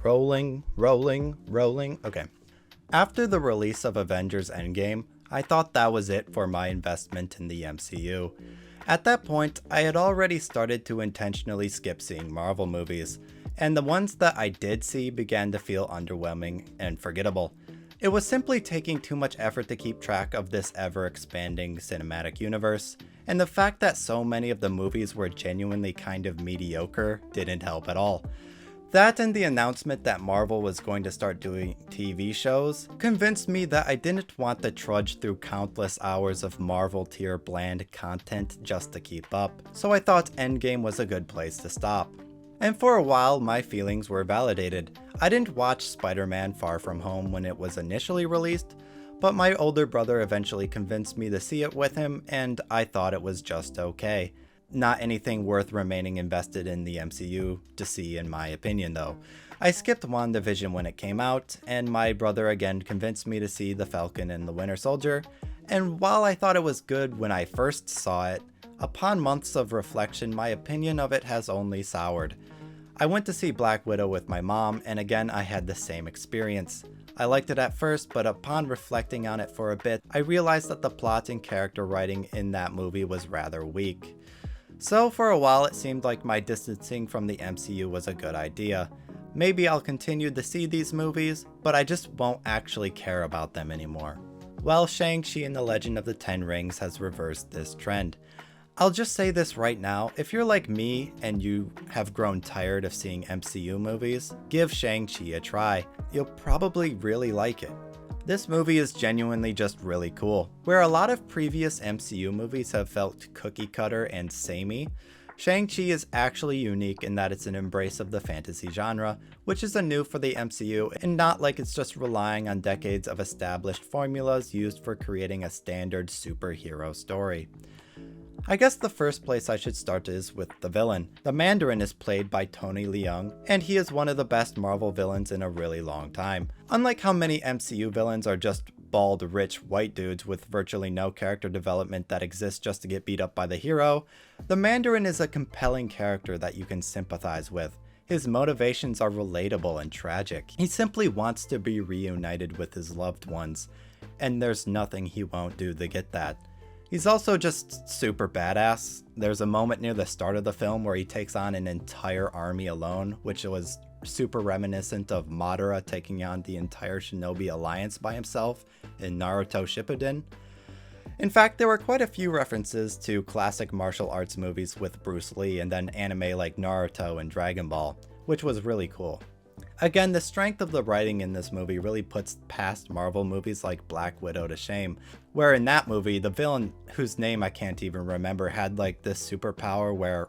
Rolling. Okay. After the release of Avengers Endgame, I thought that was it for my investment in the MCU. At that point, I had already started to intentionally skip seeing Marvel movies, and the ones that I did see began to feel underwhelming and forgettable. It was simply taking too much effort to keep track of this ever-expanding cinematic universe, and the fact that so many of the movies were genuinely kind of mediocre didn't help at all. That and the announcement that Marvel was going to start doing TV shows convinced me that I didn't want to trudge through countless hours of Marvel tier bland content just to keep up, so I thought Endgame was a good place to stop. And for a while, my feelings were validated. I didn't watch Spider-Man Far From Home when it was initially released, but my older brother eventually convinced me to see it with him, and I thought it was just okay. Not anything worth remaining invested in the MCU to see, in my opinion, though. I skipped WandaVision when it came out, and my brother again convinced me to see The Falcon and the Winter Soldier, and while I thought it was good when I first saw it, upon months of reflection, my opinion of it has only soured. I went to see Black Widow with my mom, and again I had the same experience. I liked it at first, but upon reflecting on it for a bit, I realized that the plot and character writing in that movie was rather weak. So for a while it seemed like my distancing from the MCU was a good idea. Maybe I'll continue to see these movies, but I just won't actually care about them anymore. Well, Shang-Chi and the Legend of the Ten Rings has reversed this trend. I'll just say this right now, if you're like me and you have grown tired of seeing MCU movies, give Shang-Chi a try. You'll probably really like it. This movie is genuinely just really cool. Where a lot of previous MCU movies have felt cookie cutter and samey, Shang-Chi is actually unique in that it's an embrace of the fantasy genre, which is anew for the MCU and not like it's just relying on decades of established formulas used for creating a standard superhero story. I guess the first place I should start is with the villain. The Mandarin is played by Tony Leung, and he is one of the best Marvel villains in a really long time. Unlike how many MCU villains are just bald, rich, white dudes with virtually no character development that exists just to get beat up by the hero, the Mandarin is a compelling character that you can sympathize with. His motivations are relatable and tragic. He simply wants to be reunited with his loved ones, and there's nothing he won't do to get that. He's also just super badass. There's a moment near the start of the film where he takes on an entire army alone, which was super reminiscent of Madara taking on the entire Shinobi Alliance by himself in Naruto Shippuden. In fact, there were quite a few references to classic martial arts movies with Bruce Lee and then anime like Naruto and Dragon Ball, which was really cool. Again, the strength of the writing in this movie really puts past Marvel movies like Black Widow to shame, where in that movie, the villain, whose name I can't even remember, had like this superpower where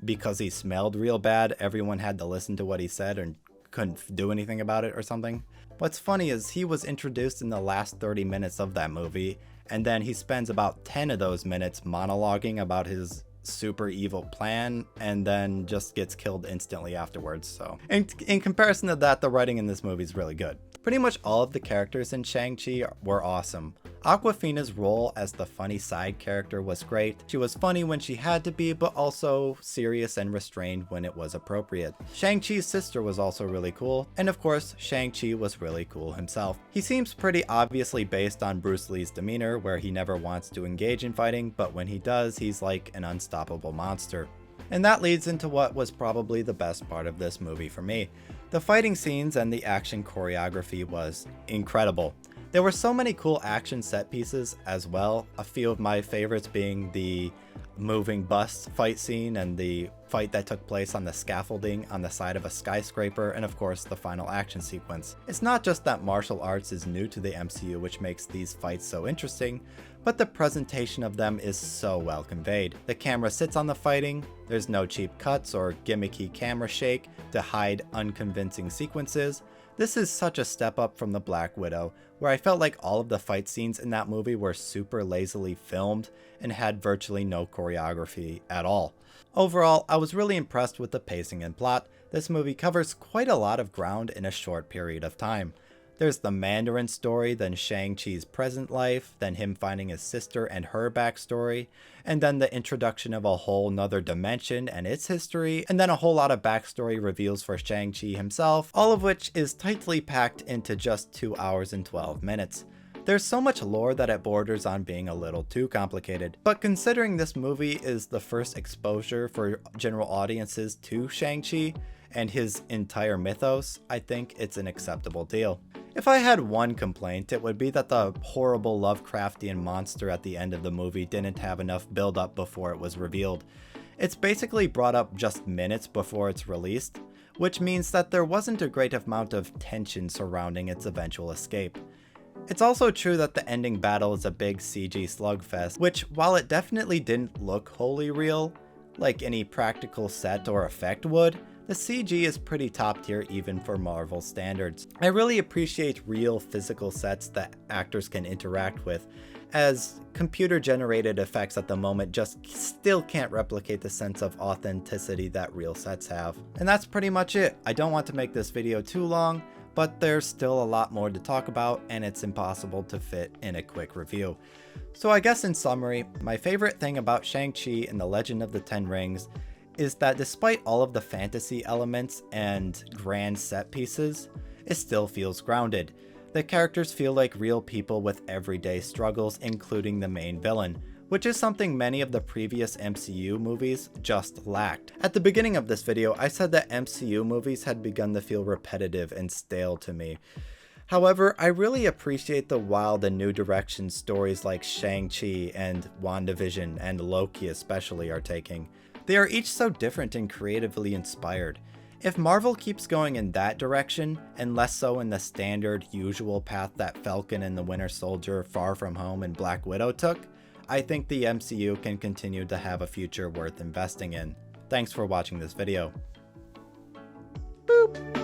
because he smelled real bad, everyone had to listen to what he said and couldn't do anything about it or something. What's funny is he was introduced in the last 30 minutes of that movie, and then he spends about 10 of those minutes monologuing about his super evil plan and then just gets killed instantly afterwards. So in comparison to that, the writing in this movie is really good. Pretty much all of the characters in Shang-Chi were awesome. Awkwafina's role as the funny side character was great. She was funny when she had to be, but also serious and restrained when it was appropriate. Shang-Chi's sister was also really cool, and of course, Shang-Chi was really cool himself. He seems pretty obviously based on Bruce Lee's demeanor, where he never wants to engage in fighting, but when he does, he's like an unstoppable monster. And that leads into what was probably the best part of this movie for me. The fighting scenes and the action choreography was incredible. There were so many cool action set pieces as well, a few of my favorites being the moving bus fight scene and the fight that took place on the scaffolding on the side of a skyscraper, and of course the final action sequence. It's not just that martial arts is new to the MCU which makes these fights so interesting, but the presentation of them is so well conveyed. The camera sits on the fighting, there's no cheap cuts or gimmicky camera shake to hide unconvincing sequences. This is such a step up from the Black Widow, where I felt like all of the fight scenes in that movie were super lazily filmed and had virtually no choreography at all. Overall, I was really impressed with the pacing and plot. This movie covers quite a lot of ground in a short period of time. There's the Mandarin story, then Shang Chi's present life, then him finding his sister and her backstory, and then the introduction of a whole nother dimension and its history, and then a whole lot of backstory reveals for Shang Chi himself, all of which is tightly packed into just 2 hours and 12 minutes. There's so much lore that it borders on being a little too complicated, but considering this movie is the first exposure for general audiences to Shang-Chi and his entire mythos, I think it's an acceptable deal. If I had one complaint, it would be that the horrible Lovecraftian monster at the end of the movie didn't have enough build up before it was revealed. It's basically brought up just minutes before it's released, which means that there wasn't a great amount of tension surrounding its eventual escape. It's also true that the ending battle is a big CG slugfest, which, while it definitely didn't look wholly real, like any practical set or effect would, the CG is pretty top tier even for Marvel standards. I really appreciate real physical sets that actors can interact with, as computer generated effects at the moment just still can't replicate the sense of authenticity that real sets have. And that's pretty much it. I don't want to make this video too long, but there's still a lot more to talk about and it's impossible to fit in a quick review. So I guess in summary, my favorite thing about Shang-Chi and the Legend of the Ten Rings is that despite all of the fantasy elements and grand set pieces, it still feels grounded. The characters feel like real people with everyday struggles, including the main villain, which is something many of the previous MCU movies just lacked. At the beginning of this video, I said that MCU movies had begun to feel repetitive and stale to me. However, I really appreciate the wild and new directions stories like Shang-Chi and WandaVision and Loki especially are taking. They are each so different and creatively inspired. If Marvel keeps going in that direction, and less so in the standard, usual path that Falcon and the Winter Soldier, Far From Home, and Black Widow took, I think the MCU can continue to have a future worth investing in. Thanks for watching this video. Boop!